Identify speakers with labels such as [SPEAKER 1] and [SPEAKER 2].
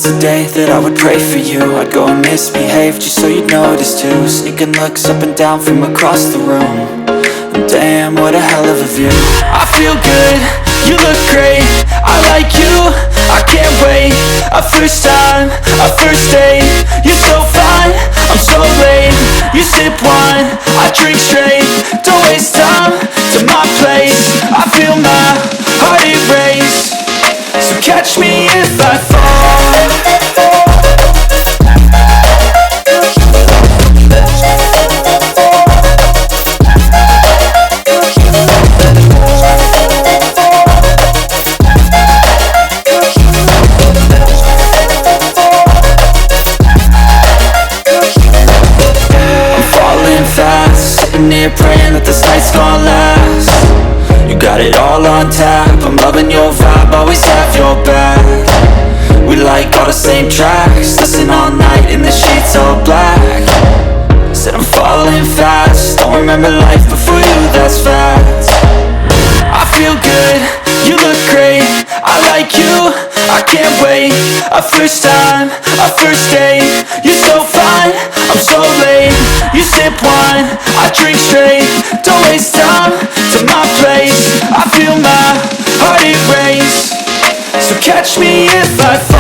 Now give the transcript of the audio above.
[SPEAKER 1] once a day that I would pray for you. I'd go and misbehave just so you'd notice too. Sneaking looks up and down from across the room. And damn, what a hell of a view. I feel good, you look great, I like you, I can't wait. A first time, a first date. You're so fine, I'm so late. You sip wine, I drink straight. Don't waste time to my place. I feel my heart erase. So catch me if I fall. Here praying that this night's gonna last. You got it all on tap, I'm loving your vibe, always have your back. We like all the same tracks, listen all night in the sheets all black. Said I'm falling fast, don't remember life before you, that's fact. I feel good, you look great, I like you, I can't wait. A first time, a first date. You're so fine, I'm so late. You sip wine, I drink straight. Don't waste time to my place. I feel my heart erase. So catch me if I fall.